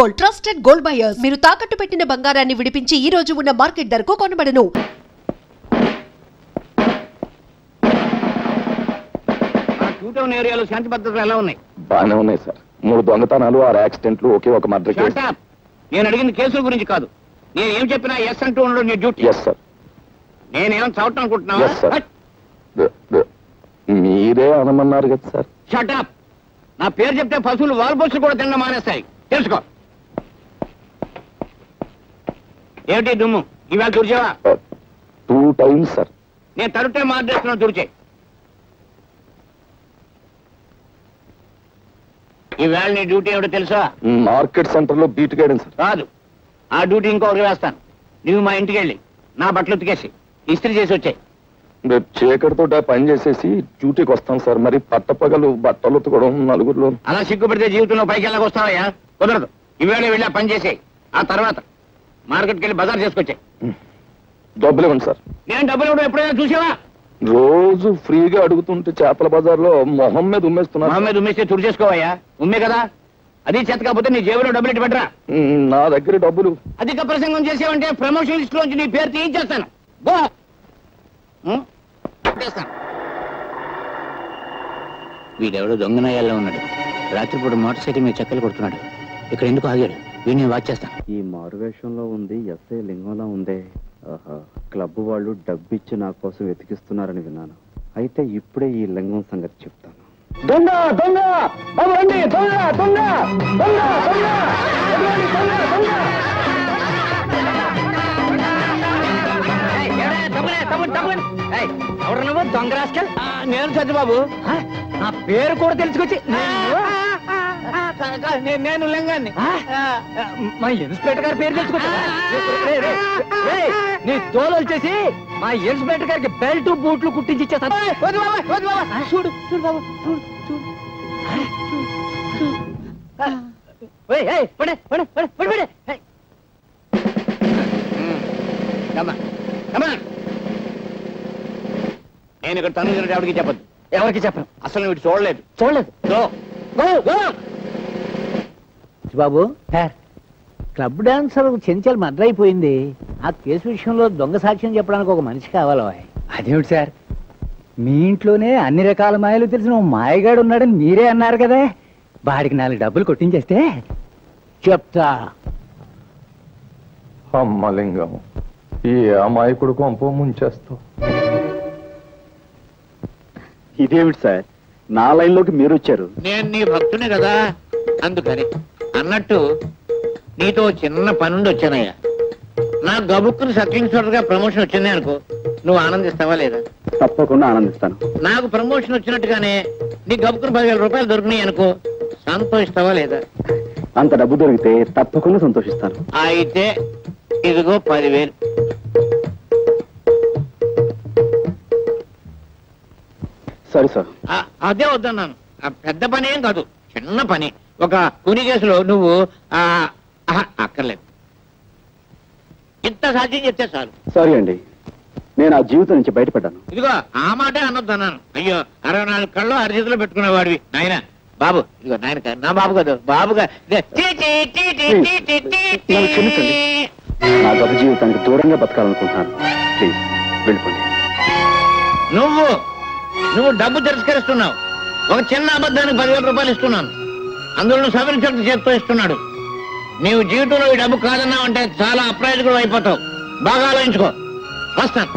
Gold, trusted gold buyers. మీరు తాకట్టు పెట్టిన బంగారాన్ని విడిపించి ఈ రోజు ఉన్న మార్కెట్ ధరకు కొనబడను. ఏరియాలో శాంతి భద్రతలు ఎలా ఉన్నాయి? బాగానే ఉన్నాయి సార్. 3 దొంగతనాలు, 6 యాక్సిడెంట్లు, ఒకే ఒక మర్డర్ కేసు. నేను అడిగిన కేసుల గురించి కాదు. నేను ఏం చెప్పినా ఎస్ అంటూ ఉండడం నీ డ్యూటీ. Yes sir. నేనేం చదవటం అనుకుంటున్నావా? మీరే అనమన్నారు కదా సార్. షటప్. నా పేరు చెప్తే పశువులు వాల్బోసులు కూడా తినడం మానేస్తాయి, తెలుసుకో. ఏమిటి దుమ్ము? ఇవాళ తుడిచావా? 2 times సార్. నేను తరుటే మార్చేస్తున్నాను, తుడిచే. ఈవేళ నీ డ్యూటీ ఏమిటో తెలుసా? మార్కెట్ సెంటర్ లో బీట్ గైడెన్స్ సార్. కాదు, ఆ డ్యూటీ ఇంకొకరికి వేస్తాను. నువ్వు మా ఇంటికి వెళ్ళి నా బట్టలు ఉతికేసి ఇస్త్రీ చేసి వచ్చాయి. రేపు చీకటితో పని చేసేసి డ్యూటీకి వస్తాం సార్. మరి పట్టపగలు బట్టలు ఉతకడం నలుగురిలో. అలా సిగ్గుపడితే జీవితంలో పైకి వెళ్ళక వస్తావయ్యా? కుదరదు. ఈవేళ వెళ్ళి ఆ పని చేసేయి. ఆ తర్వాత మార్కెట్కి వెళ్ళి బజార్ చేసుకొచ్చాయి. డబ్బులు ఇవ్వండి సార్. నేను డబ్బులు ఇవ్వడం ఎప్పుడైనా చూసావా? రోజు ఫ్రీగా అడుగుతుంటే చేపల బజార్లో మొహం మీద ఉమ్మేస్తున్నారు. మొహం మీద ఉమ్మేస్తే తుడి చేసుకోవయ్యా. ఉమ్మే కదా, అది చేత కాకపోతే నీ జేబులో డబ్బులు ఇటు పెట్టరా. నా దగ్గర డబ్బులు. అధిక ప్రసంగం చేసావంటే ప్రమోషన్ లిస్ట్ లోంచి నీ పేరు తీయించేస్తాను. బో వీడెవడో దొంగనయ్యాల్లో ఉన్నాడు. రాత్రిపూట మోటార్ సైకిల్ మీద చెక్కలు కొడుతున్నాడు. ఇక్కడ ఎందుకు ఆగాడు? వీడిని వాచ్ చేస్తాను. ఈ మారువేషంలో ఉంది ఎస్ఐ లింగంలా ఉందే. క్లబ్ వాళ్ళు డబ్బిచ్చి నా కోసం వెతికిస్తున్నారని విన్నాను. అయితే ఇప్పుడే ఈ లింగం సంగతి చెప్తాను. దొంగ దొంగ బాబు రండి. దొంగ దొంగ దొంగ దొంగ ఎవరు నువ్వు? దొంగ రాస్కల్. నేను సత్యబాబు. నా పేరు కూడా తెలుసుకొచ్చి నేను లింగాన్ని. మా ఇన్స్పెక్టర్ గారి పేరు తెలుసుకొచ్చా? నీ తోలు వచ్చేసి మా ఇన్స్పెక్టర్ గారికి బెల్ట్ బూట్లు కుట్టించి ఇచ్చేస్తాను. చూడు చూడు బాబు, చూడు చూడు. నేను ఇక్కడ తను ఎవరికి చెప్పద్దు. ఎవరికి చెప్పను. అసలు వీటి చూడలేదు. బాబు, క్లబ్ డాన్సర్ చెంచల్ మర్డర్ అయిపోయింది. ఆ కేసు విషయంలో దొంగ సాక్ష్యం చెప్పడానికి ఒక మనిషి కావాలి. అదేమిటి సార్, మీ ఇంట్లోనే అన్ని రకాల మాయలు తెలిసిన ఓ మాయగాడు ఉన్నాడని మీరే అన్నారు కదా. వాడికి 4 డబ్బులు కొట్టించేస్తే చెప్తా. అమ్మలింగం, ఈ అమాయకుడు కొంప ముంచేస్తావు. ఇదేమిటి సార్, నా లైన్లోకి మీరు వచ్చారు? నేను నీ భక్తునే కదా, అందుకని. అన్నట్టు నీతో చిన్న పనుండి వచ్చానయ్యా. నా గబుక్కుని సబ్ ఇన్స్పెక్టర్ గా ప్రమోషన్ వచ్చింది అనుకో, నువ్వు ఆనందిస్తావా లేదా? తప్పకుండా ఆనందిస్తాను. నాకు ప్రమోషన్ వచ్చినట్టుగానే నీ గబుక్కుని 10,000 రూపాయలు దొరికినాయి అనుకో, సంతోషిస్తావా లేదా? అంత డబ్బు దొరికితే తప్పకుండా సంతోషిస్తాను. అయితే ఇదిగో 10,000. సరే సార్. అదే వద్దన్నాను. పెద్ద పని ఏం కాదు, చిన్న పని. ఒక కూని కేసులో నువ్వు అక్కర్లేదు. ఇంత సాధ్యం చెప్తే చాలు. సారీ అండి, నేను ఆ జీవితం నుంచి బయటపడ్డాను. ఇదిగో ఆ మాటే అనొద్దు అన్నాను. అయ్యో, 64 కళ్ళు అరిచేతిలో పెట్టుకునేవాడివి నాయన. బాబు, ఇదిగో నాయన, నా బాబు కాదు, బాబుగా. నా గొప్ప జీవితానికి దూరంగా బతకాలనుకుంటున్నాను. ప్లీజ్ వెళ్ళిపోండి. నువ్వు డబ్బు తిరస్కరిస్తున్నావు. ఒక చిన్న అబద్ధానికి 10,000 రూపాయలు ఇస్తున్నాను. అందులో సబ్ ఇన్స్పెక్టర్ చేత్తో ఇస్తున్నాడు. నీవు జీవితంలో ఈ డబ్బు కాదన్నావు అంటే చాలా అప్రయోజకుడు అయిపోతావు. బాగా ఆలోచించుకో. వస్తాను.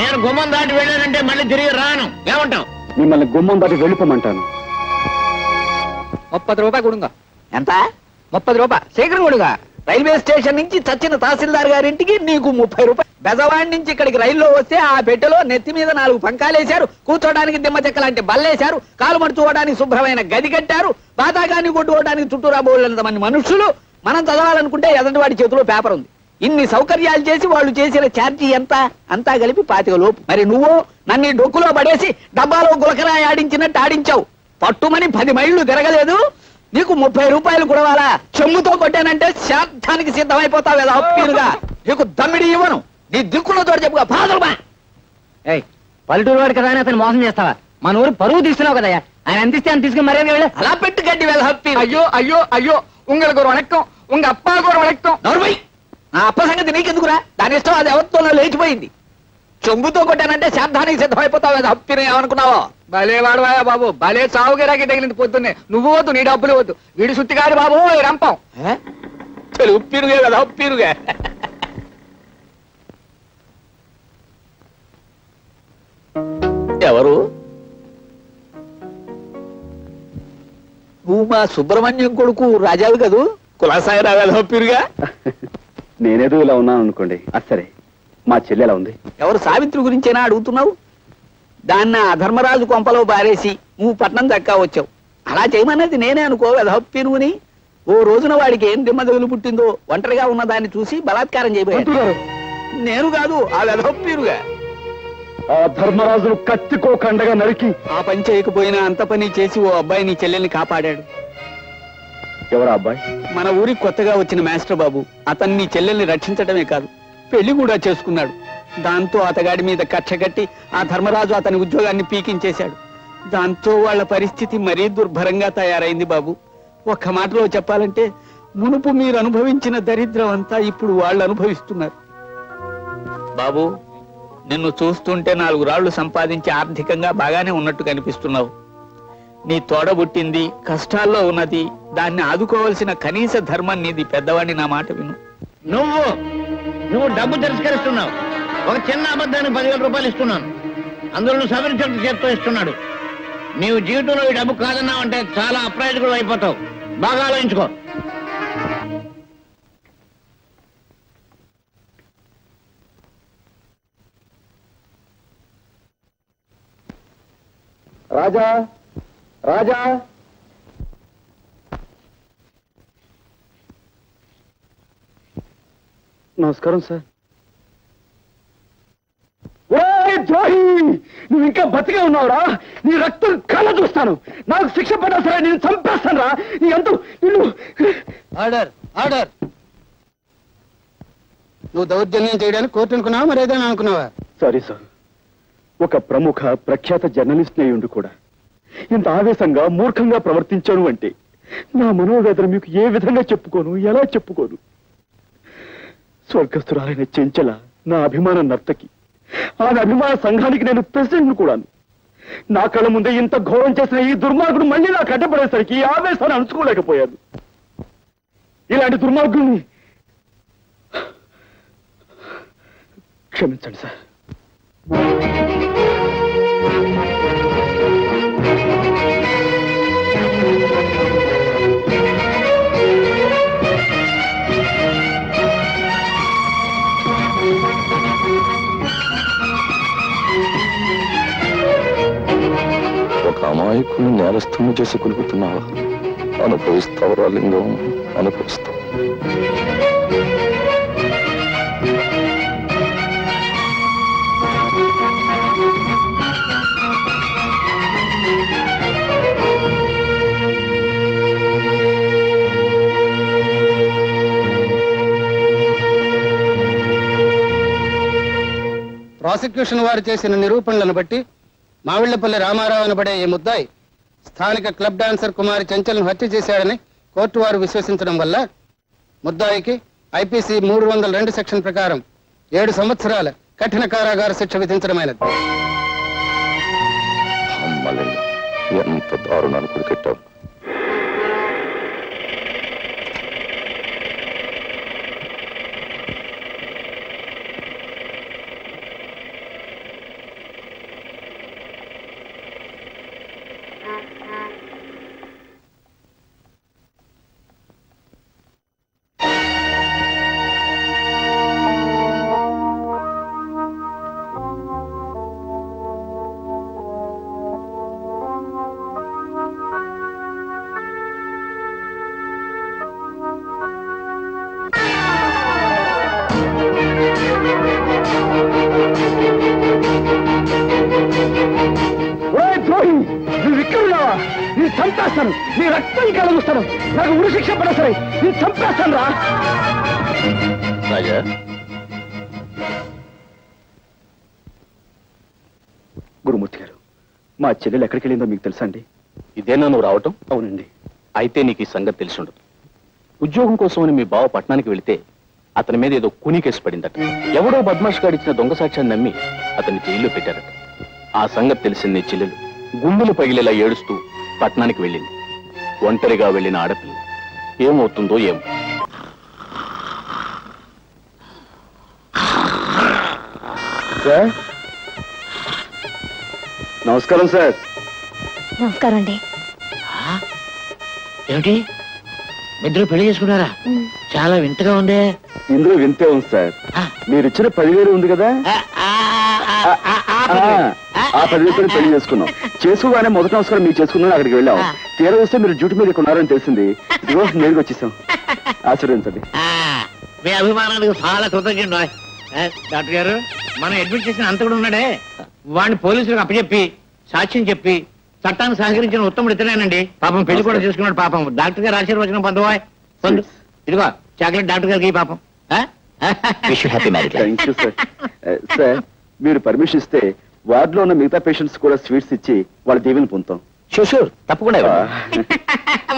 నేను గుమ్మం దాటి వెళ్ళానంటే మళ్ళీ తిరిగి రాను. ఏమంటావు? మిమ్మల్ని గుమ్మం దాటి వెళ్ళిపోమంటాను. 30 రూపాయలు కొడుగా. ఎంత? 30 రూపాయలు శీఘ్రం కొడుగా. రైల్వే స్టేషన్ నుంచి చచ్చిన తహసీల్దార్ గారింటికి నీకు 30 రూపాయలు. బెజవాడి నుంచి ఇక్కడికి రైల్లో వస్తే ఆ పెట్టెలో నెత్తి మీద 4 పంకాలేశారు, కూర్చోడానికి దిమ్మ చెక్క లాంటి బల్లేశారు, కాలు మడుచుకోవడానికి శుభ్రమైన గది కట్టారు, బాతాగాన్ని కొట్టుకోవడానికి చుట్టూరా బోళ్ళంత మంది మనుషులు. మనం చదవాలనుకుంటే ఎదంటి వాడి చేతిలో పేపర్ ఉంది. ఇన్ని సౌకర్యాలు చేసి వాళ్ళు చేసిన ఛార్జీ ఎంత? అంతా కలిపి 25 లోపు. మరి నువ్వు నన్ను డొక్కులో పడేసి డబ్బాలో గులకరాయి ఆడించినట్టు ఆడించావు. పట్టుమని 10 మైళ్ళు తిరగలేదు. నీకు 30 రూపాయలు కుడవాలా? చెమ్ముతో కొట్టానంటే శాంతానికి సిద్ధమైపోతావు కదా అప్పీలుగా. నీకు దమ్మిడి ఇవ్వను. నీ దిక్కులో తోడు చెప్పుగా. పాదులుమా. పల్లెటూరు వాడి కదా అని అతను మోసం చేస్తావా? మన ఊరు పరువు తీస్తున్నావు కదయ్యా. ఆయన ఎంత ఇస్తే అని తీసుకుని మర్యాద వెళ్ళ. అలా పెట్టు గడ్డి వెళ్ళ హప్పి. ஐயோ ஐயோ ஐயோ உங்களுக்கு ஒரு வணக்கம் உங்க அப்பாவுக்கு ஒரு வணக்கம். నోర్మై నా అప్ప సంగతి నీకెందుకురా? దాని ఇష్టం, అది ఎవరితోనో లేచిపోయింది. చెంబుతో కొట్టానంటే శాంతానికి సిద్ధమైపోతావు కదా హప్పిని, ఏమనుకున్నావో? భలే వాడవాయా బాబు, భలే సావుగిరాకి తగిలింది పొద్దున్నే. నువ్వు వద్దు, నీ డబ్బులు వద్దు. వీడి సుత్తి కాదు బాబు, ఈ రంపం. చలు ఉప్పిరుగే కదా ఉప్పిరుగే. ఎవరు? నువ్వు మా సుబ్రహ్మణ్యం కొడుకు రాజావి కదూ? కులాసాయి రావాలి హప్పిరుగా. నేనేదో ఇలా ఉన్నాను అనుకోండి. సరే, మా చెల్లి ఎలా ఉంది? ఎవరు సావిత్రి గురించేనా అడుగుతున్నావు? దాన్ని ఆ ధర్మరాజు కొంపలో బారేసి నువ్వు పట్నం దక్కా వచ్చావు. అలా చేయమన్నది నేనే అనుకో వెధప్పినుని. ఓ రోజున వాడికి ఏం దిమ్మదగులు పుట్టిందో ఒంటరిగా ఉన్న దాన్ని చూసి బలాత్కారం చేయబోయాను. నేను కాదు, ఆ వెధప్పిరుగా. ఆ ధర్మరాజును కత్తికో కండగా నరికి ఆ పని చేయకపోయినా అంత పని చేసి ఓ అబ్బాయి నీ చెల్లెల్ని కాపాడాడు. ఎవరా అబ్బాయి? మన ఊరికి కొత్తగా వచ్చిన మాస్టర్ బాబు. అతన్ని నీ చెల్లెల్ని రక్షించడమే కాదు, పెళ్లి కూడా చేసుకున్నాడు. దాంతో అతగాడి మీద కక్ష కట్టి ఆ ధర్మరాజు అతని ఉద్యోగాన్ని పీకించేశాడు. దాంతో వాళ్ళ పరిస్థితి మరీ దుర్భరంగా తయారైంది బాబు. ఒక్క మాటలో చెప్పాలంటే మునుపు మీరు అనుభవించిన దరిద్రం అంతా ఇప్పుడు వాళ్ళు అనుభవిస్తున్నారు. బాబు, నిన్ను చూస్తుంటే 4 రాళ్లు సంపాదించి ఆర్థికంగా బాగానే ఉన్నట్టు కనిపిస్తున్నావు. నీ తోడబుట్టింది కష్టాల్లో ఉన్నది, దాన్ని ఆదుకోవాల్సిన కనీస ధర్మం నీది. పెద్దవాడిని నా మాట విను. నువ్వు డబ్బు తిరస్కరిస్తున్నావు. ఒక చిన్న అబద్ధానికి 10,000 రూపాయలు ఇస్తున్నాను, అందులో సవరించడం చేత్తో ఇస్తున్నాడు. నీవు జీవితంలో ఈ డబ్బు కాదన్నావు అంటే చాలా అప్రయోజకుడు అయిపోతావు. బాగా ఆలోచించుకో. రాజా, రాజా, నమస్కారం సార్. ద్రోహి, నువ్వు ఇంకా బతికే ఉన్నావురా? నీ రక్తం కళ్ళ చూస్తాను. నాకు శిక్ష పడ్డా సరే నేను చంపేస్తాను రా. నీ అంతు నిన్ను. Order, order. నువ్వు దౌర్జన్యం చేయడానికి కోర్టు అనుకున్నావా, మరి ఏదైనా అనుకున్నావా? సారీ సార్, ఒక ప్రముఖ ప్రఖ్యాత జర్నలిస్ట్ అయ్యుండి కూడా ఇంత ఆవేశంగా మూర్ఖంగా ప్రవర్తించాను అంటే నా మనోవేదన మీకు ఏ విధంగా చెప్పుకోను, ఎలా చెప్పుకోను? స్వర్గస్థురాలైన చెంచల నా అభిమాన నర్తకి, ఆమె అభిమాన సంఘానికి నేను ప్రెసిడెంట్ కూడాను. నా కళ్ళ ముందే ఇంత ఘోరం చేసిన ఈ దుర్మార్గుడు మళ్ళీ నాకు అడ్డపడేసరికి ఈ ఆవేశాన్ని అంచుకోలేకపోయాను. ఇలాంటి దుర్మార్గుల్ని క్షమించండి సార్. ఒక అమాయకుని నేరస్తుని చేసి కొలుపుతున్నావా? అనుభవిస్తావురా లింగం, అనుభవిస్తావు. ప్రాసిక్యూషన్ వారు చేసిన నిరూపణలను బట్టి మావిళ్లపల్లి రామారావు అనబడే ఈ ముద్దాయి స్థానిక క్లబ్ డాన్సర్ కుమారి చెంచల్ను హత్య చేశాడని కోర్టు వారు విశ్వసించడం వల్ల ముద్దాయికి ఐపీసీ 302 సెక్షన్ ప్రకారం 7 సంవత్సరాల కఠిన కారాగార శిక్ష విధించడమైనది. అమ్మలింగం, ఎంత దారుణాలు కొడుకెట్టావు. నువ్వు ఇక్కడున్నావా? నేను చంపేస్తాను. నీ రక్తం కళ్ళ చూస్తాను. నాకు ఉరి శిక్ష పడ సరే నేను చంపేస్తాను రా. రాజా, గురుమూర్తి గారు, మా చెల్లెలు ఎక్కడికి వెళ్ళిందో మీకు తెలుసా అండి? ఇదేనా నువ్వు రావటం? అవునండి. అయితే నీకు ఈ సంగతి తెలిసి ఉండదు. ఉద్యోగం కోసమని మీ బావ పట్టణానికి వెళితే అతని మీద ఏదో కూనీ కేసు పడిందట. ఎవడో బద్మాష్ గారు ఇచ్చిన దొంగ సాక్ష్యాన్ని నమ్మి అతన్ని జైల్లో పెట్టారట. ఆ సంగతి తెలిసింది నీ చెల్లెలు గుండెలు పగిలేలా ఏడుస్తూ పట్టణానికి వెళ్ళింది. ఒంటరిగా వెళ్ళిన ఆడపిల్ల ఏమవుతుందో ఏమో. సార్ నమస్కారం. సార్ నమస్కారం అండి. ఏమిటి ఇద్దరు పెళ్లి చేసుకున్నారా? చాలా వింతగా ఉందే. ఇందులో వింతే ఉంది సార్. మీరు ఇచ్చిన 10,000 ఉంది కదా, ఆ 10,000 పెళ్లి చేసుకున్నాం. చేసుకోగానే మొదటి నమస్కారం మీరు చేసుకున్నాను, అక్కడికి వెళ్ళాం. తీరా వస్తే మీరు డ్యూటీ మీద ఉన్నారని తెలిసింది. ఇదిగో నేరుగా వచ్చేసాం. ఆశీర్వదించండి. మీ అభిమానానికి చాలా కృతజ్ఞుడు. డాక్టర్ గారు, మనం అడ్మిట్ చేసిన అంత కూడా ఉన్నాడే, వాడిని పోలీసులకు అప్పచెప్పి సాక్ష్యం చెప్పి చట్టానికి సహకరించిన ఉత్తముడు ఇతనేనండి. పాపం పెళ్లి కూడా చేసుకున్నాడు. పాపం డాక్టర్ గారు ఆశీర్వచనం పొందవాయ్. పొందు. ఇదిగో చాక్లెట్ డాక్టర్ గారికి పాపం. Thank you sir. సార్ మీరు పర్మిషన్ ఇస్తే వార్డులో ఉన్న మిగతా పేషెంట్స్ కూడా స్వీట్స్ ఇచ్చి వాళ్ళ దీవెని పొందుతాం. షూర్ తప్పకుండా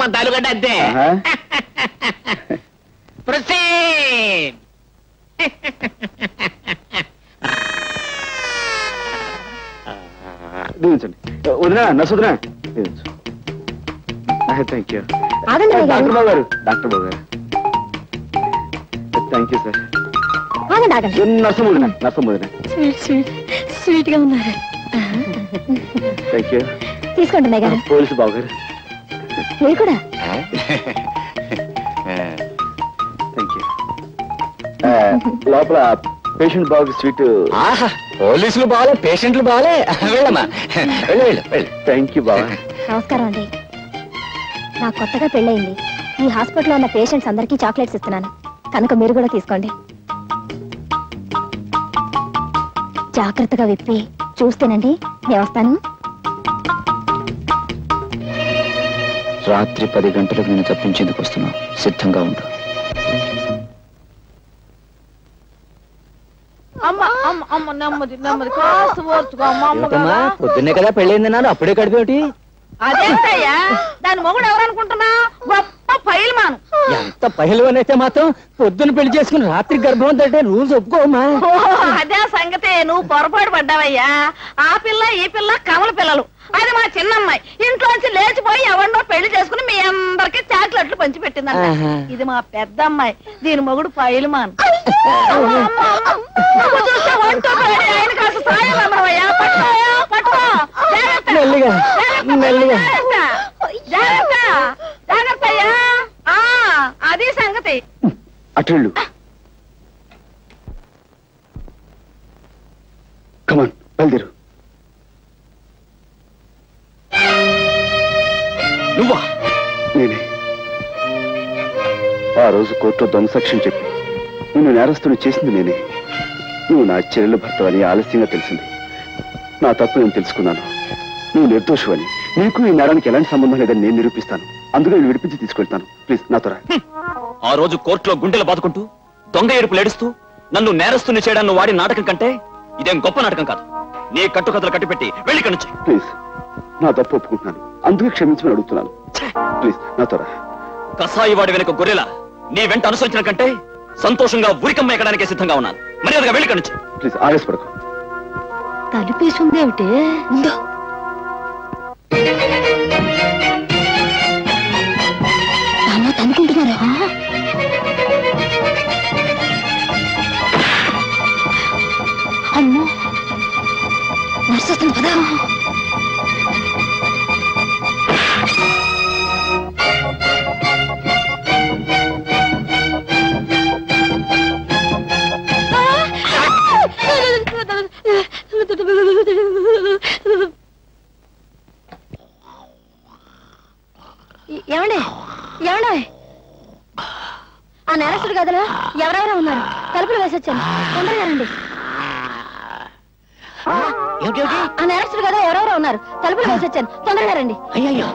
మన తాలూకంటే అంతే. ప్రొసీడ్. దీవించండి. వదినా నర్సు వదినా దీవించు. థ్యాంక్ యూ డాక్టర్ బాబు గారు. డాక్టర్ బాబు గారు థ్యాంక్ యూ సార్. నర్సం వదినా. నర్సం వదినా స్వీట్ గా ఉన్నారు. Thank you. తీసుకోండి గారు. పోలీసు బాబు గారు మీరు కూడా. Thank you. లోపల పేషెంట్ బాబుకి స్వీట్. పోలీసులు బాగాలే, పేషెంట్లు బాగాలే. వెళ్ళమ్మా, వెళ్ళు వెళ్ళు వెళ్ళు. థ్యాంక్ యూ బాబా. నమస్కారం అండి. నాకు కొత్తగా పెళ్ళయింది. ఈ హాస్పిటల్లో ఉన్న పేషెంట్స్ అందరికీ చాక్లెట్స్ ఇస్తున్నాను, కనుక మీరు కూడా తీసుకోండి. జాగ్రత్తగా విప్పి చూస్తేనండి. నేను వస్తాను. రాత్రి 10 గంటలకు నేను తప్పించేందుకు వస్తున్నావు. సిద్ధంగా ఉండు. పొద్దున్నే కదా పెళ్ళైంది నాన్న, అప్పుడే కడిపేమిటి? అదేంటయ్యా, దాని మొగుడు ఎవరనుకుంటున్నా? గొప్ప పైల్మాను. ఎంత పహిల్వాన్ అయితే మాత్రం పొద్దున్న పెళ్లి చేసుకుని రాత్రి గర్భం అంటే రూల్స్ ఒప్పుకోమా? అదే సంగతే, నువ్వు పొరపాటు పడ్డావయ్యా. ఆ పిల్ల ఈ పిల్ల కమల పిల్లలు. అది మా చిన్నమ్మాయి. ఇంట్లోంచి లేచిపోయి ఎవరినో పెళ్లి చేసుకుని మీ అందరికి చాక్లెట్లు పంచి పెట్టిందంట. ఇది మా పెద్ద అమ్మాయి, దీని మొగుడు పైల్మాన్. చూస్తే వంటో ఆయన కాస్త సాయం అమ్మయ్యా. పట్టుకోయా పట్టుకో. మెల్లిగా మెల్లిగా. జాగ్రత్త జాగ్రత్త అయ్యా. అది సంగతి. అటెళ్ళు. కమాన్ బయలుదేరు. నువ్వా? నేనే. ఆ రోజు కోర్టులో దొంగ సాక్ష్యం చెప్పి నిన్ను నేరస్తుని చేసింది నేనే. నువ్వు నా చెల్లెలు భర్తవని ఆలస్యంగా తెలిసింది. నా తప్పు నేను తెలుసుకున్నాను. నువ్వు నిర్దోషువని, నీకు ఈ నేరానికి ఎలాంటి సంబంధం లేదని నేను నిరూపిస్తాను. అందుకే నేను విడిపించి తీసుకెళ్తాను. ప్లీజ్ నాతో రా. ఆ రోజు కోర్టులో గుండెలు బాదుకుంటూ దొంగ ఏడుపులు ఏడుస్తూ నన్ను నేరస్తుని చేయడాన్ని వాడి నాటకం కంటే ఇదేం గొప్ప నాటకం కాదు. నీ కట్టుకథలు కట్టిపెట్టి వెళ్ళి ఇక్కడి నుంచి. ప్లీజ్ నా తప్పు ఒప్పుకుంటున్నాను. అందుకే క్షమించమని అడుగుతున్నాను. ప్లీజ్ నాతో రా. కసాయి వాడి వెనుక గొర్రెలా నీ వెంట అనుసరించిన కంటే సంతోషంగా ఉరికమ్మ ఎక్కడానికే సిద్ధంగా ఉన్నాను. మర్యాదగా వెళ్ళి ఇక్కడి నుంచి. ప్లీజ్ ఆవేశపడకు. తలుపేసుందేమిటి? ముందు తనుకుంటున్నారా? అమ్మో, నర్సు వస్తుంది పదా. ఏమండి ఏమండి, ఆ నేరస్తుడు గదిలో ఎవరెవరో ఉన్నారు. తలుపులు వేసొచ్చాను, తొందరగా రండి. ఆ నేరస్తుడు గదిలో ఎవరెవరో ఉన్నారు. తలుపులు వేసొచ్చాను, తొందరగా రండి. అయ్యో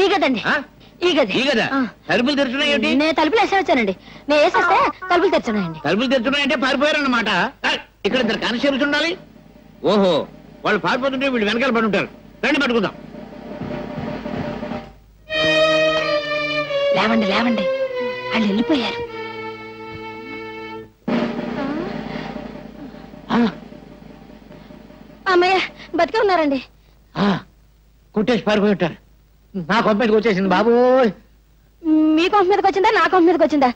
ఈ గదండి, ఈ గదా తలుపులు తెరుచున్నాయి. నేను తలుపులు వేసే వచ్చానండి. నేను వేసేస్తే తలుపులు తెరుచున్నాయండి. తలుపులు తెరుచున్నాయంటే పారిపోయారన్నమాట. ఇక్కడ ఇద్దరు కానిస్టేబుల్స్ ఉండాలి. ఓహో, వాళ్ళు పారిపోతుంటే వీళ్ళు వెనకాల పడి ఉంటారు. రండి పట్టుకుందాం. లేవండి లేవండి, వాళ్ళు వెళ్ళిపోయారు. అమ్మయ్య బతికే ఉన్నారండి. కుట్టేసి పారిపోయి ఉంటారు. నా కొంప మీదకి వచ్చేసింది బాబు. మీ కొంప మీదకి వచ్చిందా నా కొంప మీదకి వచ్చిందా?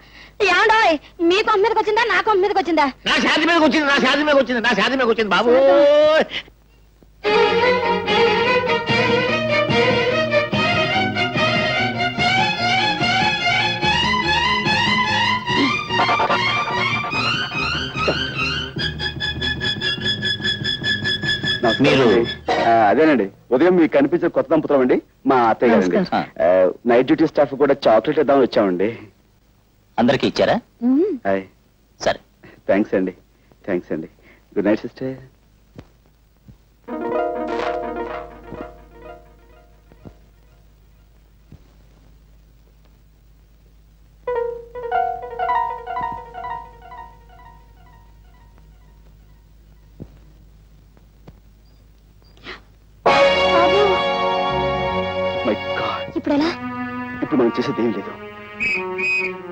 ఏమండోయ్, మీ కొంప మీదకి వచ్చిందా నా కొంప మీదకి వచ్చిందా? నా శాది మీదకి వచ్చింది, నా శాది మీదకి వచ్చింది, నా శాది మీదకి వచ్చింది బాబు. మీరు అదేనండి, ఉదయం మీకు కనిపించే కొత్త దంపతులం అండి, మా అత్తయ్య గారండి. నైట్ డ్యూటీ స్టాఫ్ కూడా చాక్లెట్ ఇద్దామని వచ్చామండి. అందరికి ఇచ్చారా? సరే, థ్యాంక్స్ అండి. థ్యాంక్స్ అండి. Good night sister. ఇప్పుడెలా? ఇప్పుడు మనం చేసేది ఏం లేదు.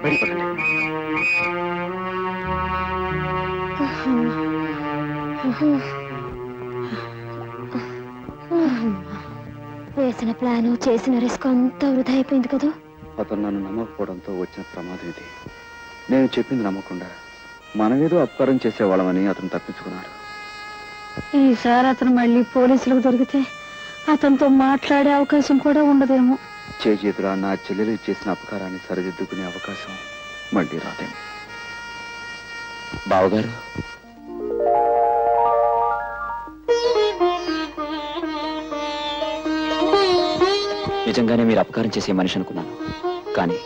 బయటపడండి. వేసిన ప్లాను చేసిన రిస్క్ అంతా వృధా అయిపోయింది కదా. అతను నన్ను నమ్మకపోవడంతో వచ్చిన ప్రమాదం ఇది. నేను చెప్పింది నమ్మకుండా మనమేదో అపకారం చేసేవాళ్ళమని అతను తప్పించుకున్నాడు. ఈసారి అతను మళ్ళీ పోలీసులకు దొరికితే అతనితో మాట్లాడే అవకాశం కూడా ఉండదేమో. చేతులా నా చెల్లెలు చేసిన అపకారాన్ని సరిదిద్దుకునే అవకాశం మళ్ళీ రాదేమో. బావగారు, నిజంగానే మీరు అపకారం చేసే మనిషి అనుకున్నాను, కానీ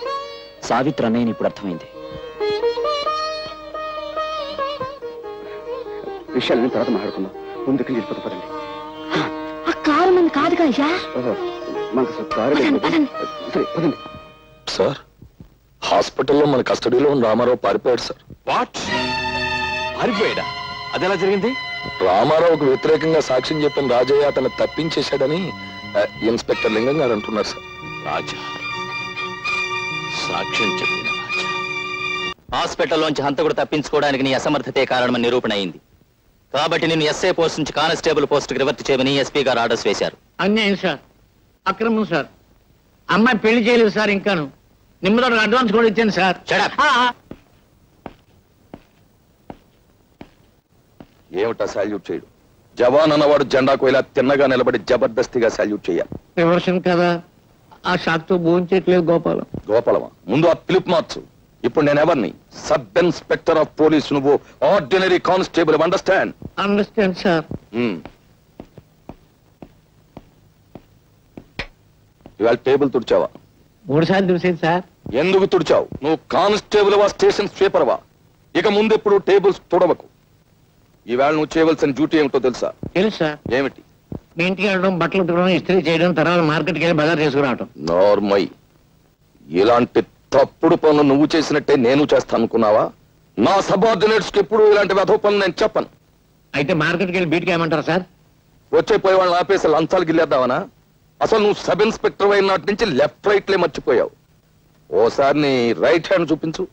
సావిత్రి అన్నయ్యని ఇప్పుడు అర్థమైంది. విషయాలని తర్వాత మాట్లాడుకుందాం. ముందుకు వెళ్ళిపోతా పదండి. ఆ కారు మంది కాదుగా అయ్యా. మనకు కారు సరే పదండి. సార్, హాస్పిటల్లో మన కస్టడీలో ఉన్న రామారావు పారిపోయాడు సార్. వాట్? పారిపోయాడా? అదెలా జరిగింది? రామారావుకు వ్యతిరేకంగా సాక్ష్యం చెప్పిన రాజయ్య అతను తప్పించేశాడని ఇన్స్పెక్టర్ లింగం గారు అంటున్నారు సార్. రాజా సాక్ష్యం చెప్పిన రాజా హాస్పిటల్లోంచి హంతకుడు తప్పించుకోవడానికి నీ అసమర్థతే కారణమని నిరూపణ అయింది. కాబట్టి నిన్ను ఎస్ఐ పోస్ట్ నుంచి కానిస్టేబుల్ పోస్ట్కి రివర్ట్ చేయమని ఎస్పీ గారు ఆర్డర్స్ వేశారు. అన్యాయం సార్, అక్రమం సార్. అమ్మాయి పెళ్లి చేయలేదు సార్. ఇంకాను నిమ్మతో అడ్వాన్స్ కూడా ఇచ్చాను సార్. ఏమిటా సాల్యూట్ చేయడు? జవాన్ అన్నవాడు జెండాకు ఇలా తిన్నగా నిలబడి జబర్దస్తిగా సాల్యూట్ చేయాలి. రివర్షన్ కదా, ఆ షాక్ తో భోంచేయట్లేదు గోపాలం. గోపాలమా? ముందు ఆ పిలుపు మార్చు. ఇప్పుడు నేను ఎవరిని? Sub inspector of police. నువ్వు ordinary constable. Understand? Understand sir. ఇవాళ టేబుల్ తుడిచావా? 3 సార్లు చూసేది సార్. ఎందుకు తుడిచావు? నువ్వు కానిస్టేబుల్ వా, స్టేషన్ స్వీపర్ వా? ఇక ముందెప్పుడు టేబుల్స్ తుడవకు. ఈవేళ నువ్వు చేయవలసిన డ్యూటీ ఏమిటో తెలుసా? తెలుసా? ఏమిటి? మీ ఇంటికి వెళ్ళడం, బట్టలు ఉతకడం, ఇస్త్రీ చేయడం, తర్వాత మార్కెట్కి వెళ్ళి బజార్ చేసుకురావటం. నార్మల్. ఇలాంటి తప్పుడు పనులు నువ్వు చేసినట్టే నేను చేస్తాను అనుకున్నావా? నా సబార్డినేట్స్ కి ఎప్పుడు ఇలాంటి వెధవ పనులు నేను చెప్పను. అయితే మార్కెట్కి వెళ్ళి బీట్కి ఏమంటారు సార్? వచ్చే పోయే వాళ్ళని ఆపేసి లంచాలు గిల్లేద్దామనా? అసలు నువ్వు సబ్ ఇన్స్పెక్టర్ అయిన నాటి నుంచి లెఫ్ట్ రైట్లే మర్చిపోయావు. ఓసారి నీ రైట్ హ్యాండ్ చూపించు.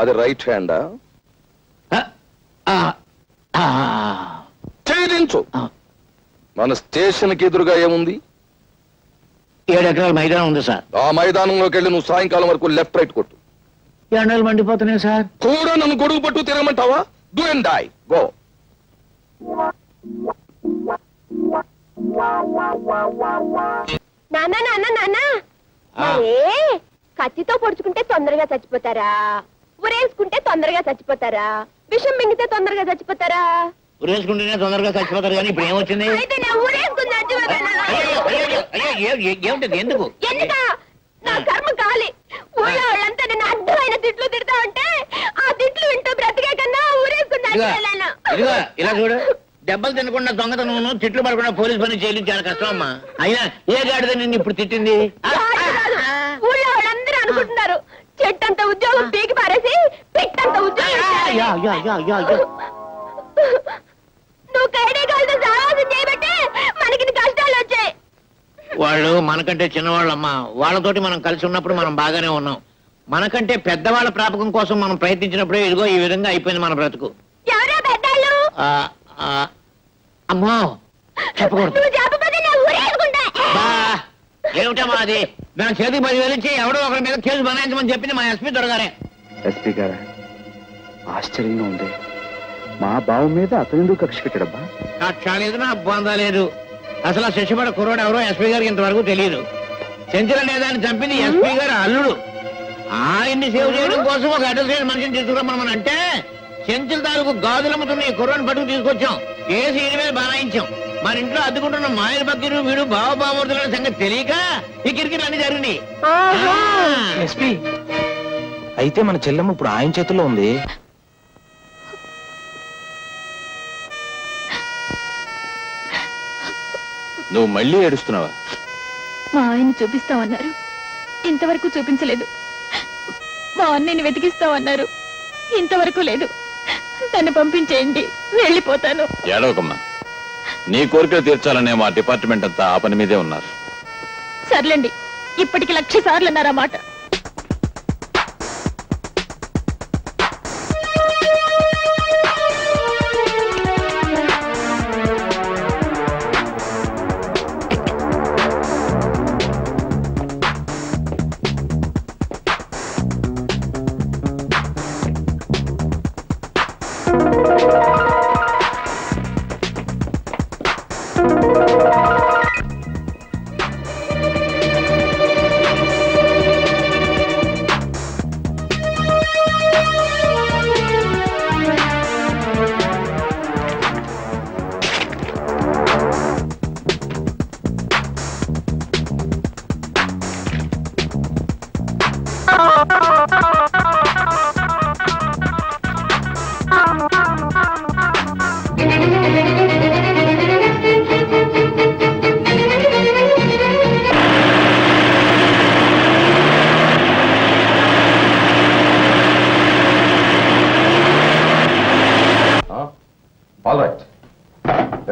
అది రైట్ హ్యాండా? ఛేదించు. మన స్టేషన్ కి ఎదురుగా ఏముంది? 7 ఎకరాల మైదానం ఉంది సార్. ఆ మైదానంలోకి వెళ్ళి నువ్వు సాయంకాలం వరకు లెఫ్ట్ రైట్ కొట్టు. ఎండలు మండిపోతున్నాయి సార్. కూడా నన్ను గొడుగు పట్టు తిరగమంటావా? Do and die. గో. నాన్న నాన్న నాన్న, కత్తితో పొడుచుకుంటే తొందరగా చచ్చిపోతారా? ఉరేసుకుంటే తొందరగా చచ్చిపోతారా? విషం మింగితే తొందరగా చచ్చిపోతారా? ఉరేసుకుంటేనే తొందరగా చచ్చిపోతారు. కానీ ఇప్పుడు ఏమొచ్చింది? ఏమిటది? ఎందుకు? నా కర్మ కాలి. ఊళ్ళో వాళ్ళంతా నేను అడ్డమైన తిట్లు తిడతా ఉంటే ఆ తిట్లు వింటూ బ్రతికే కన్నా ఊరేసుకుందా. ఇదిగో ఇలా చూడు, దెబ్బలు తినకుండా దొంగతనం తిట్లు పడకుండా పోలీస్ పని చేయడం చాలా కష్టం అమ్మా. అయినా ఏ గాడిద నిన్ను ఇప్పుడు తిట్టింది? ఊళ్ళో వాళ్ళందరూ అనుకుంటున్నారు చెట్టంత ఉద్యోగం పీకి పారేసి పిట్టంత ఉద్యోగం. నువ్వు కైడేగాలతో సావాసం చేయబట్టే మనకి కష్టాలు వచ్చాయి. వాళ్ళు మనకంటే చిన్నవాళ్ళమ్మా. వాళ్ళతోటి మనం కలిసి ఉన్నప్పుడు మనం బాగానే ఉన్నాం. మనకంటే పెద్దవాళ్ళ ప్రాపకం కోసం మనం ప్రయత్నించినప్పుడే ఇదిగో ఈ విధంగా అయిపోయింది మన బ్రతుకు. ఎవరో పెద్దాళ్ళు? అమ్మో చెప్పకూడదు. నువ్వు చెప్పకపోతే నా ఊరేసుకుంటా. ఏమిటమ్మా అది? మేము చేతికి 10,000 ఇచ్చి ఎవడో ఒకరి మీద కేసు బనాయించమని చెప్పింది మా ఎస్పీ దొరగారే. ఎస్పీ గారా, ఆశ్చర్యంగా ఉంది. మా బావ మీద అతను ఎందుకు కక్ష కట్టాడబ్బా? కక్ష లేదు, నా బంధ లేదు. అసలు ఆ శశిపడ కుర్రాడు ఎవరో ఎస్పీ గారికి ఇంతవరకు తెలియదు. చెంచల నేదాన్ని చంపింది ఎస్పీ గారు అల్లుడు. ఆయన్ని సేవ్ చేయడం కోసం ఒక అడ్రస్ మనిషిని తీసుకురమ్మని అంటే చెంచల తాలూకు గాజులమ్ముతున్న ఈ కుర్రాన్ని పట్టుకు తీసుకొచ్చాం. కేసు ఈయన మీద బనాయించాం. మన ఇంట్లో అద్దుకుంటున్న మాయల బగ్గీరు వీడు బావబామూర్తుల సంగతి తెలియక ఈ కిరికిలు అన్ని జరిగింది. ఎస్పీ అయితే మన చెల్లెమ్మ ఇప్పుడు ఆయన చేతుల్లో ఉంది. నువ్వు మళ్ళీ ఏడుస్తున్నావా? మా ఆయన్ని చూపిస్తామన్నారు, ఇంతవరకు చూపించలేదు. మా అన్నయ్యని వెతికిస్తామన్నారు, ఇంతవరకు లేదు. తను పంపించేయండి, వెళ్ళిపోతాను. ఏడవకమ్మా, నీ కోరికలు తీర్చాలనే మా డిపార్ట్మెంట్ అంతా ఆ పని మీదే ఉన్నారు. సర్లేండి, ఇప్పటికి 1,00,000 సార్లు అన్నారు ఆ మాట.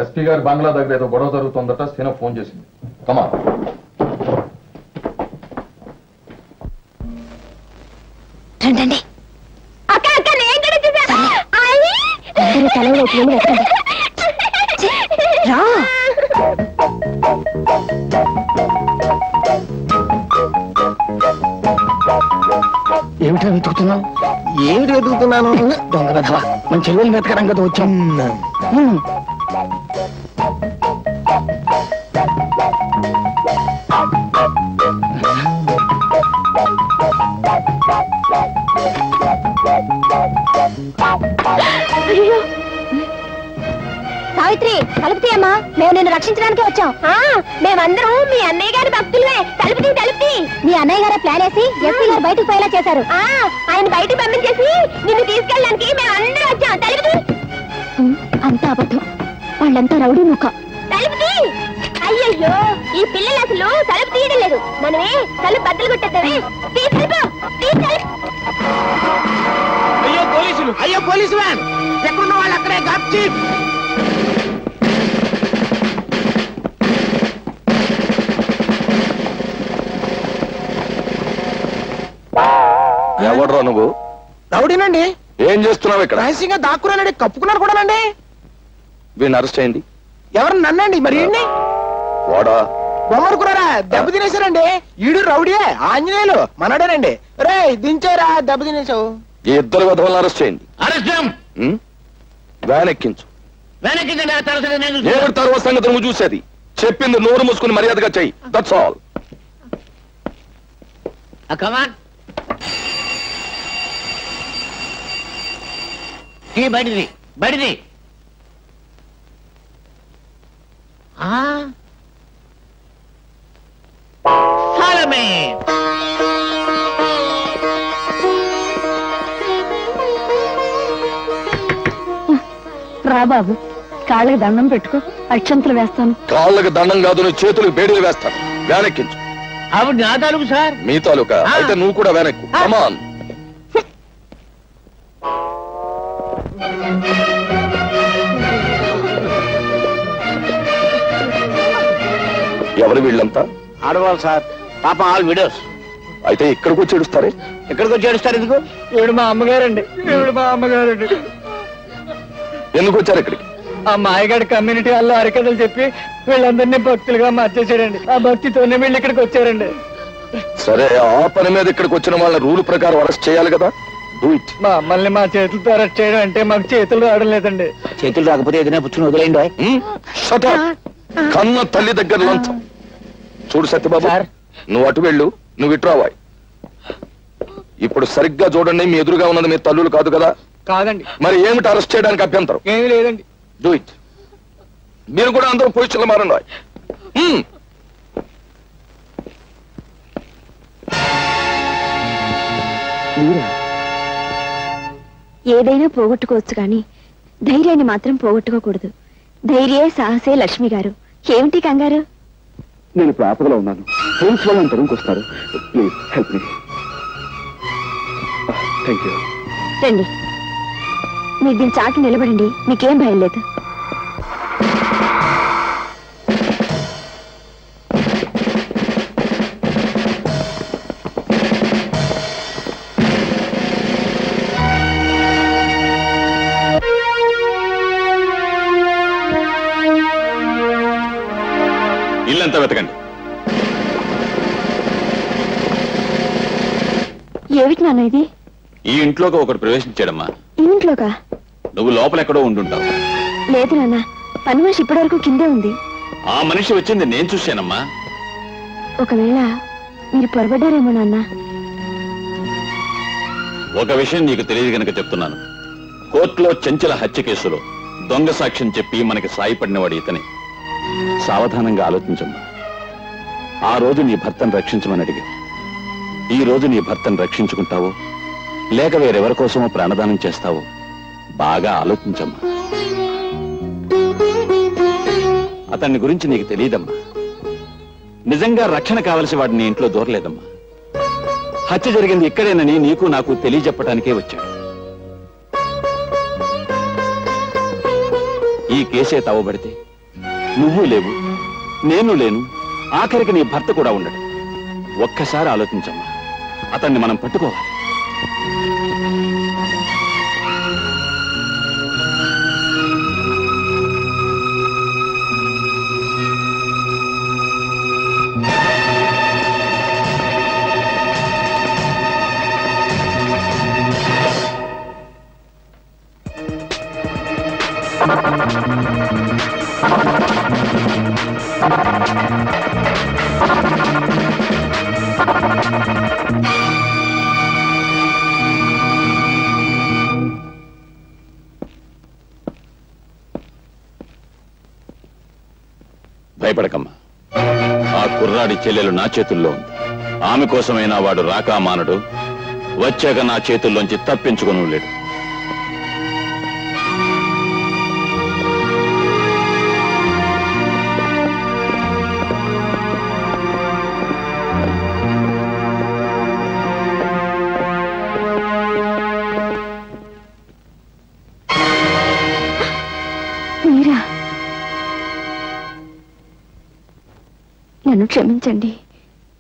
ఎస్పీ గారి బంగ్లా దగ్గర ఏదో గొడవ జరుగుతుందట. సీన ఫోన్ చేసింది. కమా రండి. అక్క అక్క నేను కూడా చూసా. అందరూ తలవైపు రా. ఏమిటా వెతుకుతున్నావు? ఏమిటి వెతుకుతున్నాను? దొంగ కథవా, మన చెల్లెలు వెతకడం కదా వచ్చాం. సావిత్రి, తలుపు తీయమ్మా, మేము నిన్ను రక్షించడానికి వచ్చాం. మేమందరం మీ అన్నయ్య గారి భక్తులమే. తలుపు. మీ అన్నయ్య గారు ప్లాన్ వేసి ఎస్పీ గారు బయటకు పోయేలా చేశారు. ఆయన బయటకు పంపించేసి నిన్ను తీసుకెళ్ళడానికి మేమందరం వచ్చాం. తలుపు. అంతా అబద్ధం, వాళ్ళంతా రౌడీ ముఖ. తలుపు. అయ్యయ్యో, ఈ పిల్లలు అసలు తలుపు తీయడం లేదు. మనమే తలుపు బద్దలు కొట్టేద్దామే. అయ్యో పోలీసు వ్యాన్, ఎక్కడున్న వాళ్ళు అక్కడే గాప్ చీఫ్. ఎవడ్రా నువ్వు? రౌడీనండి. ఏం చేస్తున్నావు ఇక్కడ? రహస్యంగా దాక్కురానండి, కప్పుకున్నాను కూడానండి. వీడిని అరెస్ట్ చేయండి. ఎవరు? నన్నండి. మరి ఏంటి? వాడా బొమ్మనుకున్నారా? దెబ్బ తినేశారండి. ఈడు రౌడీయే, ఆంజనేయులు మనడేనండి. రే దించారా, దెబ్బ తినేశావు. ఈ ఇద్దరు విధవలను అరెస్ట్ చేయండి. వ్యాన్ ఎక్కించు. ఏమిటి తర్వాత సంగతి నువ్వు చూసేది? చెప్పింది నోరు మూసుకుని మర్యాదగా చెయ్యి. That's all. బడిది రా బాబు. కాళ్ళకి దండం పెట్టుకో, అక్షంతలు వేస్తాను. కాళ్ళకి దండం కాదు, నువ్వు చేతులకు బేడీలు వేస్తాను. వెనక్కించు. ఆవిడ నా తాలూకు సార్. మీ తాలూకా అయితే నువ్వు కూడా వెనక్కు. కమాన్. ఎవరు వీళ్ళంతా? ఆడవాళ్ళు సార్. పాప ఆల్ విడోస్. అయితే ఇక్కడికి వచ్చి ఏడుస్తారే? ఎక్కడికి వచ్చి ఏడుస్తారు ఎందుకు? ఈవిడ మా అమ్మగారండి. ఈవిడ మా అమ్మగారండి. ఎందుకు వచ్చారు ఇక్కడికి? ఆ మాయగాడి కమ్యూనిటీ వాళ్ళు హరికథలు చెప్పి వీళ్ళందరినీ భక్తులుగా మార్చేసాడండి. ఆ భక్తితోనే వీళ్ళు ఇక్కడికి వచ్చారండి. సరే, ఆ పని మీద ఇక్కడికి వచ్చిన వాళ్ళ రూల్ ప్రకారం అరెస్ట్ చేయాలి కదా. Do it. మా అమ్మల్ని మా చేతులతో అరెస్ట్ చేయడం అంటే మాకు చేతులు రావడం లేదండి. చేతులు రాకపోతే ఏదైనా పుచ్చుని వదిలేయండి. కన్న తల్లి దగ్గర లంచం. చూడు సత్యబాబు, నువ్వు అటు వెళ్ళు, నువ్వు ఇటు రావాయి. ఇప్పుడు సరిగ్గా చూడండి, మీ ఎదురుగా ఉన్నది మీ తల్లులు కాదు కదా? కాదండి. మరి ఏమిటి అరెస్ట్ చేయడానికి అభ్యంతరం? ఏమీ లేదండి. Do it. మీరు కూడా అందరూ పొజిషన్లో మారండి. ఏదైనా పోగొట్టుకోవచ్చు కానీ ధైర్యాన్ని మాత్రం పోగొట్టుకోకూడదు. ధైర్యే సాహసే లక్ష్మి గారు. ఏమిటి కంగారు? నేను ఇప్పుడు ఆపదలో ఉన్నాను. ఫ్రెండ్స్ వాళ్ళు అంత రూమ్కి వస్తారు. Please help me. Thank you. రండి, మీరు దీని చాటు నిలబడండి, మీకేం భయం లేదు. ఇల్లంతా వెతకండి. ఏమిటి నాన్న ఇది? ఈ ఇంట్లోకి ఒకటి ప్రవేశించాడమ్మా. ఈ ఇంట్లోకా? నువ్వు లోపల ఎక్కడో ఉండుంటావు. లేదు నాన్న, పని మనిషి ఇప్పటి వరకు కిందే ఉంది. ఆ మనిషి వచ్చింది నేను చూశానమ్మా. ఒకవేళ మీరు పొరబడ్డారేమో నాన్న. ఒక విషయం నీకు తెలియదు గనక చెప్తున్నాను. కోర్టులో చెంచల హత్య కేసులో దొంగ సాక్ష్యం చెప్పి మనకి సాయపడినవాడు ఇతనే. సావధానంగా ఆలోచించమ్మా. ఆ రోజు నీ భర్తను రక్షించమని అడిగా. ఈ రోజు నీ భర్తను రక్షించుకుంటావో లేక వేరెవరి కోసమో ప్రాణదానం చేస్తావో బాగా ఆలోచించమ్మా. అతన్ని గురించి నీకు తెలియదమ్మా. నిజంగా రక్షణ కావలసి వాడిని ఇంట్లో దూరలేదమ్మా. హత్య జరిగింది ఇక్కడేనని నీకు నాకు తెలియజెప్పడానికే వచ్చాడు. ఈ కేసే తవ్వబడితే నువ్వు లేవు, నేను లేను, ఆఖరికి నీ భర్త కూడా ఉండడు. ఒక్కసారి ఆలోచించమ్మా. అతన్ని మనం పట్టుకోవాలి. భయపడకమ్మా. ఆ కుర్రాడి చెల్లెలు నా చేతుల్లో ఉంది. ఆమె కోసమైనా వాడు రాకా మానడు. వచ్చాక నా చేతుల్లోంచి తప్పించుకుని లేడు. మీరా? నన్ను క్షమించండి,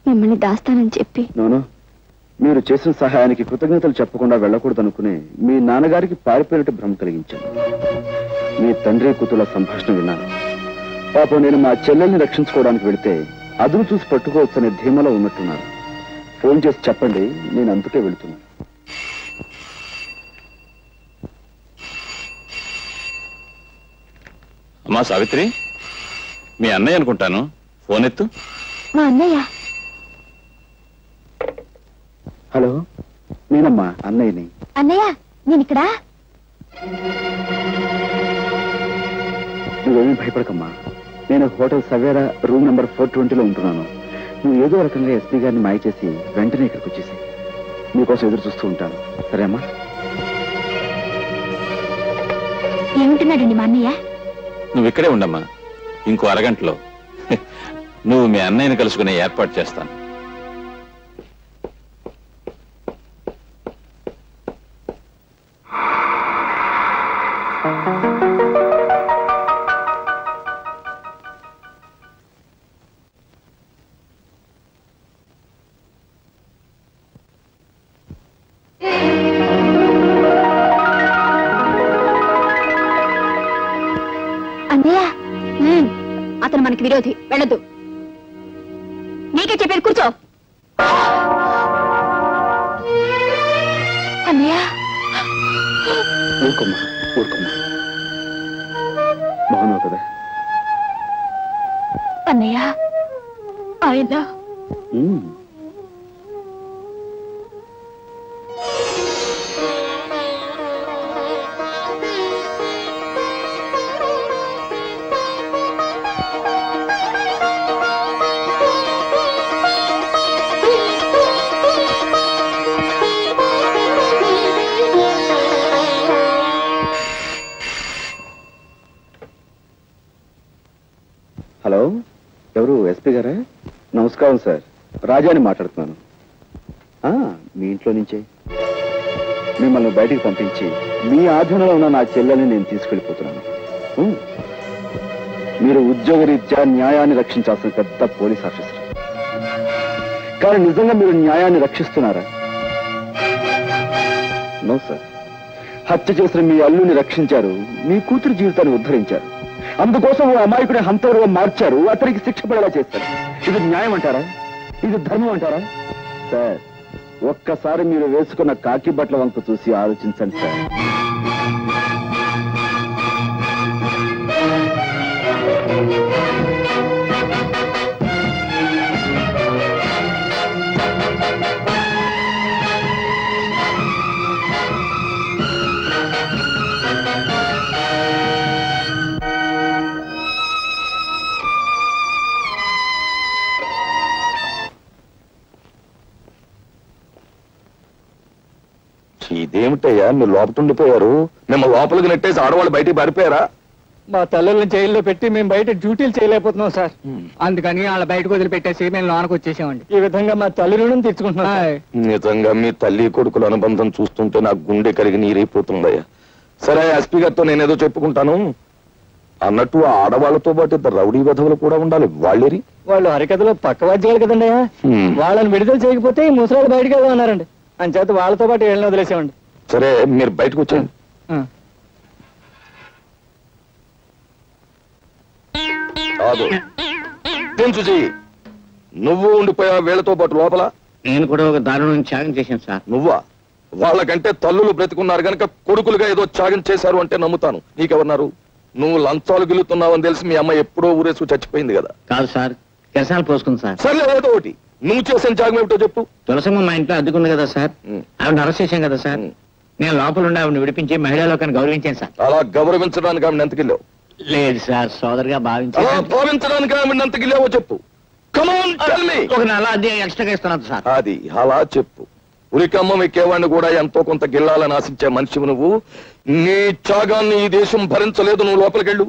మిమ్మల్ని దాస్తానని చెప్పి. నోను, మీరు చేసిన సహాయానికి కృతజ్ఞతలు చెప్పకుండా వెళ్ళకూడదనుకునే మీ నాన్నగారికి పారిపోయినట్టు భ్రమ కలిగించాను. మీ తండ్రి కూతుల సంభాషణ విన్నాను. పాపం నేను మా చెల్లెల్ని రక్షించుకోవడానికి వెళితే అదును చూసి పట్టుకోవచ్చనే ధీమలో ఉన్నట్టున్నాను. ఫోన్ చేసి చెప్పండి, నేను అందుకే వెళుతున్నాను. అమ్మా సావిత్రి, మీ అన్నయ్య అనుకుంటాను. ఫోన్ ఎత్తు. మా అన్నయ్య. హలో, నేనమ్మా అన్నయ్యని. అన్నయ్య, నేను ఇక్కడ. నువ్వేమీ భయపడకమ్మా. నేను హోటల్ సవేరా రూమ్ నెంబర్ 420లో ఉంటున్నాను. నువ్వు ఏదో రకంగా ఎస్పీ గారిని మాయ చేసి వెంటనే ఇక్కడికి వచ్చేసి నీకోసం ఎదురు చూస్తూ ఉంటాను. సరే అమ్మా? ఏముంటున్నాడండి మా అన్నయ్య? నువ్వు ఇక్కడే ఉండమ్మా. ఇంకో అరగంటలో నువ్వు మీ అన్నయ్యని కలుసుకునే ఏర్పాటు చేస్తాను. అతను మనకి విరోధి, వెళ్ళొద్దు. నీకే చెప్పేది, కూర్చో. అన్నయ్య ఊరుకోమ్మా, ఊరుకోమ్మా. బాగున్నావు కదా? అన్నయ్య ఆయన హలో, ఎవరు? ఎస్పీ గారా? నమస్కారం సార్, రాజాని మాట్లాడుతున్నాను. మీ ఇంట్లో నుంచే మిమ్మల్ని బయటికి పంపించి మీ ఆధీనంలో ఉన్న నా చెల్లెల్ని నేను తీసుకెళ్ళిపోతున్నాను. మీరు ఉద్యోగరీత్యా న్యాయాన్ని రక్షించాల్సిన పెద్ద పోలీస్ ఆఫీసర్. కానీ నిజంగా మీరు న్యాయాన్ని రక్షిస్తున్నారా? No sir. హత్య చేసిన మీ అల్లుని రక్షించారు, మీ కూతురు జీవితాన్ని ఉద్ధరించారు. అందుకోసం ఓ అమాయకుడి హంతరుగా మార్చారు, అతనికి శిక్ష పడేలా చేస్తారు. ఇది న్యాయం అంటారా? ఇది ధర్మం అంటారా? సార్, ఒక్కసారి మీరు వేసుకున్న కాకి బట్టల వంక చూసి ఆలోచించండి సార్. ఇదేమిటయ్యా, మీరు లోపల ఉండిపోయారు? మేము లోపలికి నెట్టేసి ఆడవాళ్ళు బయటికి పారిపోయారా? మా తల్లుల్ని జైల్లో పెట్టి మేము బయట డ్యూటీలు చేయలేకపోతున్నాం సార్. అందుకని వాళ్ళ బయటకు వదిలిపెట్టేసి మేము లోనకు వచ్చేసామండి. ఈ విధంగా మా తల్లి రుణం తీర్చుకుంటున్నాం. నిజంగా మీ తల్లి కొడుకుల అనుబంధం చూస్తుంటే నాకు గుండె కరిగి నీరైపోతుందయ్యా. సరే, ఎస్పీ గారితో నేనేదో చెప్పుకుంటాను. అన్నట్టు ఆ ఆడవాళ్లతో పాటు ఇద్దరు రౌడీ వధవులు కూడా ఉండాలి. వాళ్ళేరి? వాళ్ళు హరికథలో పక్కవాద్యాలు కదండి. వాళ్ళని విడుదల చేయకపోతే ఈ ముసలాళ్ళు బయటకు వెళ్దామన్నారండి. అంచేత వాళ్ళతో పాటు వెళ్ళిన వదిలేసామండి. సరే, మీరు బయటకు వచ్చేయండి. నువ్వు ఉండిపోయా వీళ్ళతో పాటు లోపల? నేను కూడా ఒక దారుణం త్యాగం చేశాను సార్. నువ్వా? వాళ్ళకంటే తల్లులు బ్రతికున్నారు గనక కొడుకులుగా ఏదో త్యాగం చేశారు అంటే నమ్ముతాను. నీకెవరున్నారు? నువ్వు లంచాలు గిలుతున్నావని తెలిసి మీ అమ్మ ఎప్పుడో ఊరేసు చచ్చిపోయింది కదా. కాదు సార్, కెరసాలు పోసుకుంది సార్. సర్లే, ఏదో ఒకటి. నువ్వు చేసిన త్యాగం ఏమిటో చెప్పు. తులసమ్మ మా ఇంట్లో అద్దెకుంది కదా సార్, ఆవిడ అరెస్ట్ చేశాం కదా సార్. నేను లోపల ఉండి ఆవిడని విడిపించి మహిళా లోకాన్ని గౌరవించాను సార్. అలా గౌరవించడానికి ఆవిడ ఎంతకిల్లావు? లేదు సార్, సోదరుగా భావించాను. భావించడానికి ఆవిడ ఎంతకిల్లావో చెప్పు. ఒక నెల అద్దె ఎక్స్ట్రాగా ఇస్తున్నాను సార్. అది అలా చెప్పు. ఉరికమ్మ ఎక్కేవాడిని కూడా ఎంతో కొంత గిల్లాలని ఆశించే మనిషివి నువ్వు. నీ త్యాగాన్ని ఈ దేశం భరించలేదు. నువ్వు లోపలికెళ్ళు.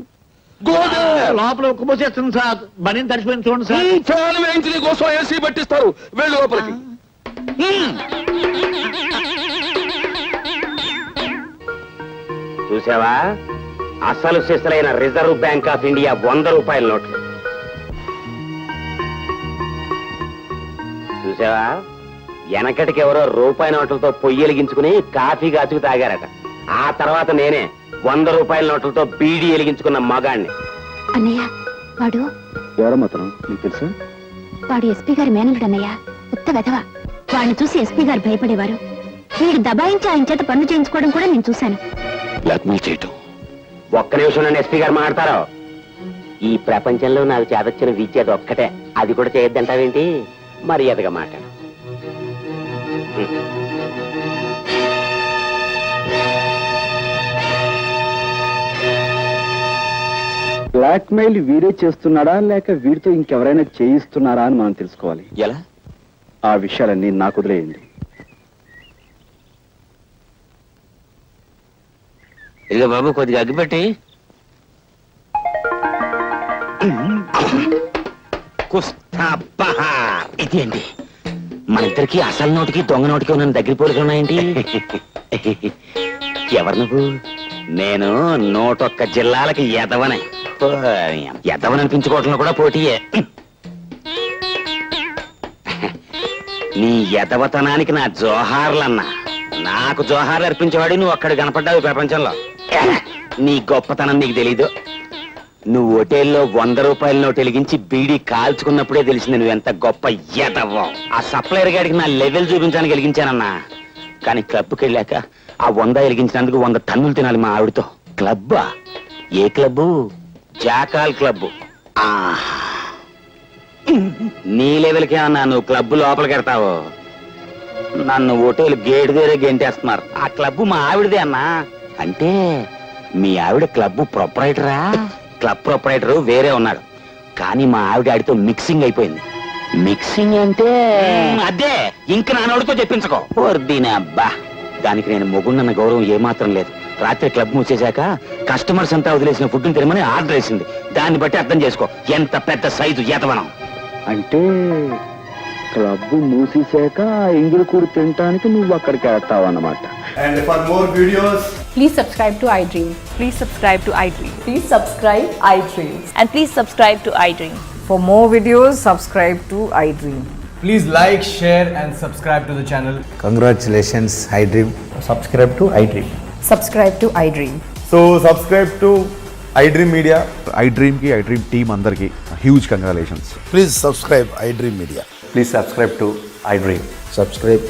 లోపల ఉక్కుపోసేస్తుంది సార్, బని తడిచిపోయింది చూడండి సార్. ఫ్యాన్ వేయించి నీ కోసం ఏసీ పట్టిస్తారు. వెళ్ళు లోపలికి. చూసావా, అసలు సిసలైన రిజర్వ్ బ్యాంక్ ఆఫ్ ఇండియా 100 రూపాయల నోట్లు చూసావా? వెనకటికి ఎవరో రూపాయి నోట్లతో పొయ్యి వెలిగించుకుని కాఫీ కాచుకు తాగారట. ఆ తర్వాత నేనే 100 రూపాయల నోట్లతో బీడీ వెలిగించుకున్న మగాణ్ణి. అన్నయ్య, వాడు ఎవరమ్మతను నీకు తెలుసా? వాడు ఎస్పీ గారి మేనలుడు అన్నయ్య, ఉత్త వెధవ. వాడిని చూసి ఎస్పీ గారు భయపడేవారు. వీడు దబాయించి ఆయన చేత పనులు చేయించుకోవడం కూడా నేను చూశాను. బ్లాక్మెయిల్ చేయటం. ఒక్క నిమిషం నన్ను ఎస్పీ గారు మాట్లాడతారు. ఈ ప్రపంచంలో నాకు చేతొచ్చిన విద్య ఒక్కటే, అది కూడా చేయొద్దంటావేంటి? మర్యాదగా మాట్లాడు. బ్లాక్మెయిల్ వీడే చేస్తున్నాడా లేక వీడితో ఇంకెవరైనా చేయిస్తున్నారా అని మనం తెలుసుకోవాలి. ఎలా? ఆ విషయాలన్నీ నాకు వదిలేయండి. ఇదిగో బాబు, కొద్దిగా అగ్గిపెట్టి. ఇదేంటి మన ఇద్దరికి అసలు నోటికి దొంగ నోటికి ఉన్న దగ్గర పోలికలు ఉన్నాయేంటి? ఎవరు నువ్వు? నేను 101 జిల్లాలకి ఎదవనే. ఎదవననిపించుకోవటంలో కూడా పోటీయే. నీ ఎదవతనానికి నా జోహార్లన్నా. నాకు జోహార్లు అర్పించేవాడు నువ్వు అక్కడ కనపడ్డావు ప్రపంచంలో. నీ గొప్పతనం నీకు తెలీదు. నువ్వు హోటల్లో 100 రూపాయల నోటు వెలిగించి బీడీ కాల్చుకున్నప్పుడే తెలిసింది నువ్వెంత గొప్ప ఎదవ్వో. ఆ సప్లైర్ గాడికి నా లెవెల్ చూపించడానికి వెలిగించానన్నా. కానీ క్లబ్కి వెళ్ళాక ఆ 100 వెలిగించినందుకు 100 టన్నులు తినాలి మా ఆవిడతో. క్లబ్బా? ఏ క్లబ్బు? Jackal club. నీ లెవెల్కి ఏమన్నా నువ్వు క్లబ్బు లోపలికి వెళ్తావు? నన్ను హోటల్ గేట్ దగ్గరే గెంటేస్తున్నారు. ఆ క్లబ్బు మా ఆవిడదే అన్నా. అంటే మీ ఆవిడ క్లబ్బు ప్రొపరైటరా? క్లబ్ ప్రొపరైటర్ వేరే ఉన్నాడు, కానీ మా ఆవిడ ఆడితో మిక్సింగ్ అయిపోయింది. మిక్సింగ్ అంటే అదే, ఇంక నా నోటితో చెప్పించుకో. అబ్బా, దానికి నేను మొగుండన్న గౌరవం ఏమాత్రం లేదు. రాత్రి క్లబ్ మూసేశాక కస్టమర్స్ అంతా వదిలేసిన ఫుడ్ని తినమని ఆర్డర్ వేసింది. దాన్ని బట్టి అర్థం చేసుకో ఎంత పెద్ద సైజు ఎతవనం. అంటే క్లబ్ మూసేశాక ఎంగిలి కూడి తినడానికి నువ్వు అక్కడికి వెళ్తావు అన్నమాట. And for more videos, please subscribe to iDream. Please subscribe to iDream. Please subscribe iDream. And please subscribe to iDream. For more videos, subscribe to iDream. please like, share and subscribe to the channel. Congratulations, iDream. Subscribe to iDream. Subscribe to iDream. So subscribe to iDream Media. iDream ki iDream team andarki huge congratulations. Please subscribe iDream Media. Please subscribe to iDream. Subscribe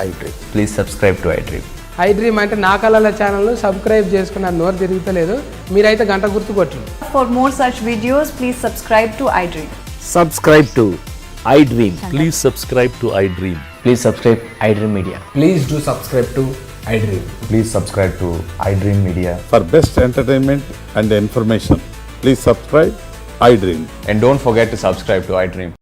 iDream. Please subscribe to iDream. iDream అంటే నా కళల channel subscribe చేసుకున్న నోరు తిరుగుతలేదు. మీరైతే గంట గుర్తు కొట్టండి. For more such videos, please subscribe to iDream. Subscribe to iDream. Please subscribe to iDream. Please subscribe iDream Media. Please do subscribe to iDream. Please subscribe to iDream Media. For best entertainment and information, please subscribe iDream. And don't forget to subscribe to iDream.